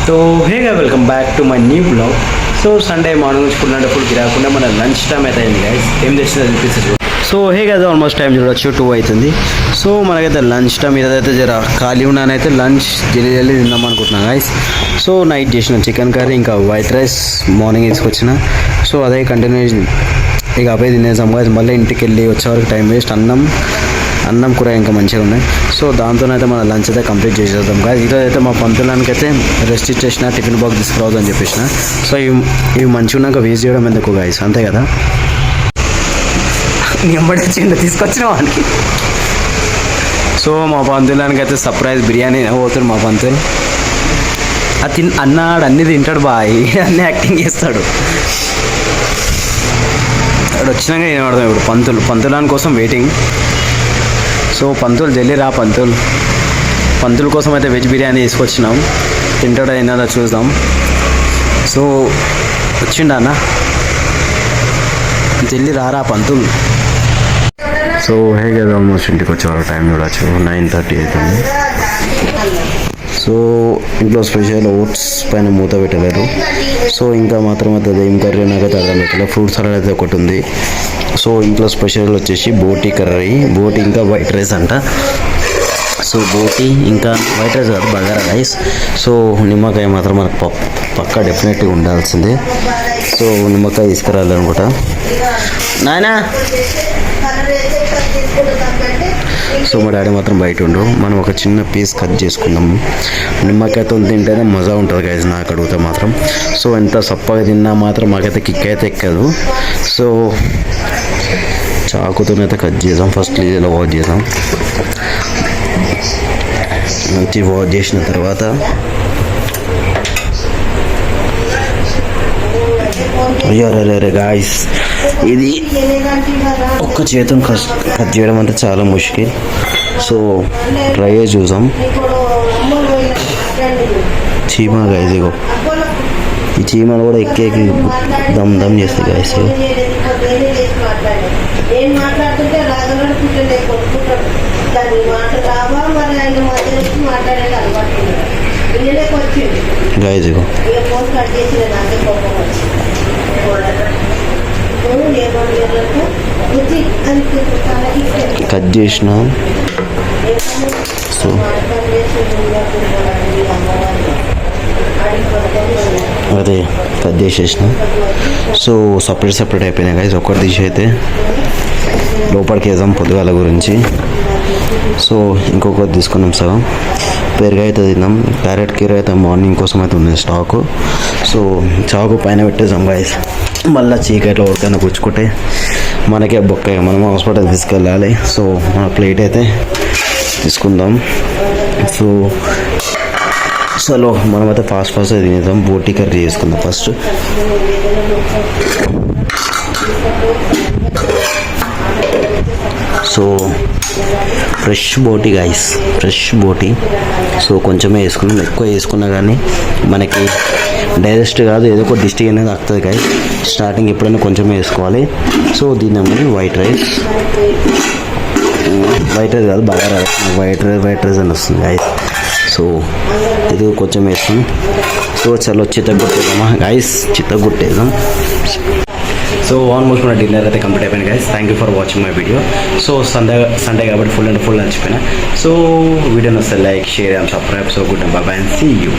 So హేగా welcome back to my new blog. So Sunday morning నుంచి full అంటే ఫుల్కి రాకుండా మన లంచ్ టైం అయితే అయింది గైస్. ఏం తెచ్చిందో చూపిస్తుంది. సో హే కదా ఆల్మోస్ట్ టైం చూడవచ్చు 2 అవుతుంది. సో మనకైతే లంచ్ టైం ఇదైతే జర ఖాళీ ఉన్నానైతే లంచ్ జల్లి తిందాం అనుకుంటున్నాను గైస్. సో నైట్ చేసిన చికెన్ కర్రీ ఇంకా వైట్ రైస్ మార్నింగ్ తీసుకొచ్చిన. సో అదే కంటిన్యూషన్ ఇక అవే తినేసాం గైస్. మళ్ళీ ఇంటికి వెళ్ళి వచ్చేవరకు టైం వేస్ట్. అన్నం కూర ఇంకా మంచిగా ఉన్నాయి. సో దాంతోనైతే మన లంచ్ అయితే కంప్లీట్ చేసేద్దాం గాయస్. ఈరోజు అయితే మా పంతులానికి అయితే రెస్ట్ ఇచ్చేసిన, టిఫిన్ బాక్స్ తీసుకురావద్దు అని చెప్పేసిన. సో ఇవి మంచిగా ఉన్నాక వేస్ట్ చేయడం ఎందుకు గాయస్, అంతే కదా. ఎంబడిచ్చిండు తీసుకొచ్చిన వానికి. సో మా పంతులానికి అయితే సర్ప్రైజ్ బిర్యానీ పోతాడు మా పంతులు. అన్నాడు అన్నీ తింటాడు బాయ్, అన్నీ యాక్టింగ్ చేస్తాడు. అక్కడ వచ్చినాక ఏం పడతాం ఇప్పుడు పంతులాని కోసం వెయిటింగ్. సో పంతులు జల్లి రా పంతుల కోసం అయితే వెజ్ బిర్యానీ తీసుకొచ్చినాం. తింటాడో అయినా చూద్దాం. సో వచ్చిండా అన్న, జల్లి రారా పంతులు. సో హే కదా ఆల్మోస్ట్ ఇంటికి వచ్చేవాళ్ళ టైం చూడవచ్చు 9:30 అవుతుంది. సో ఇంట్లో స్పెషల్ ఓట్స్ పైన మూత పెట్టలేరు. సో ఇంకా మాత్రం అయితే ఏం కర్రీ నాకైతే అర్థం పెట్టలేదు. ఫ్రూట్ సలాడ్ అయితే ఒకటి ఉంది. సో ఇంట్లో స్పెషల్ వచ్చేసి బోటీ కర్రీ, బోటీ ఇంకా వైట్ రైస్ అంట. సో బోటీ ఇంకా వైట్ రైస్ కాదు, బగారా రైస్. సో నిమ్మకాయ మాత్రం మనకు పక్కా డెఫినెట్గా ఉండాల్సిందే. సో నిమ్మకాయ తీసుకురాలనుకుంటా నాయనా. సో మా డాడీ మాత్రం బయట ఉండు. మనం ఒక చిన్న పీస్ కట్ చేసుకుందాము. నిమ్మకాయతో తింటేనే మజా ఉంటుంది గైజ్ నాకు అడిగితే మాత్రం. సో ఎంత సప్పగా తిన్నా మాత్రం మాకైతే కిక్ అయితే ఎక్కదు. సో చాకుతోనైతే కట్ చేద్దాం. ఫస్ట్ ఇలా వాష్ చేద్దాం. మంచి వాష్ చేసిన తర్వాత అయ్యారే గాయస్, ఇది ఒక్క చేతం కట్ చేయడం అంటే చాలా ముష్కిల్. సో ట్రై చేసి చూసాం. చీమ గాయస్, ఇగో ఈ చీమలు కూడా ఎక్కి దమ్ చేస్తాయి గాయస్. గాయస్ ఇగో కట్ చేసిన. సో అదే కట్ చేసేసిన. సో సపరేట్ అయిపోయినాయి గైస్. ఒక్కటి తీసి అయితే లోపలికి వేద్దాం పొద్దుగాల గురించి. సో ఇంకొకటి తీసుకున్నాం సగం. పెరుగు అయితే తిన్నాం. క్యారెట్ కీర అయితే మార్నింగ్ కోసం అయితే ఉంది స్టాకు. సో చాకు పైన పెట్టేసాం గైస్. మళ్ళీ చీకట్లో ఉడకైనా పుచ్చుకుంటే మనకే బొక్క, మనం హాస్పిటల్ తీసుకెళ్ళాలి. సో మన ప్లేట్ అయితే తీసుకుందాం. సో చలో మనమైతే ఫాస్ట్ తినేద్దాం. బోటీ కర్రీ చేసుకుందాం ఫస్ట్. సో ఫ్రెష్ బోటీ గాయస్, ఫ్రెష్ బోటీ. సో కొంచెమే వేసుకున్నాం. ఎక్కువ వేసుకున్నా కానీ మనకి డైజెస్ట్ కాదు, ఏదో ఒక డిస్టిక్ అనేది వస్తుంది గాయస్. స్టార్టింగ్ ఎప్పుడైనా కొంచెమే వేసుకోవాలి. సో దీని వైట్ రైస్ కాదు, బగారా వైట్ రైస్ అని వస్తుంది గాయస్. సో ఇది కొంచెం వేస్తాం. సో చలో చిత్తగొట్టేద్దామా గాయస్, చిత్తగొట్టేద్దాం. సో ఆల్మోస్ట్ మన డిన్నర్ అయితే కంప్లీట్ అయిపోయింది guys. Thank you for watching my video. So Sunday కాబట్టి ఫుల్ అండ్ ఫుల్ నచ్చిపోయినా. సో వీడియోని వస్తే like, share and subscribe. So good bye bye and see you.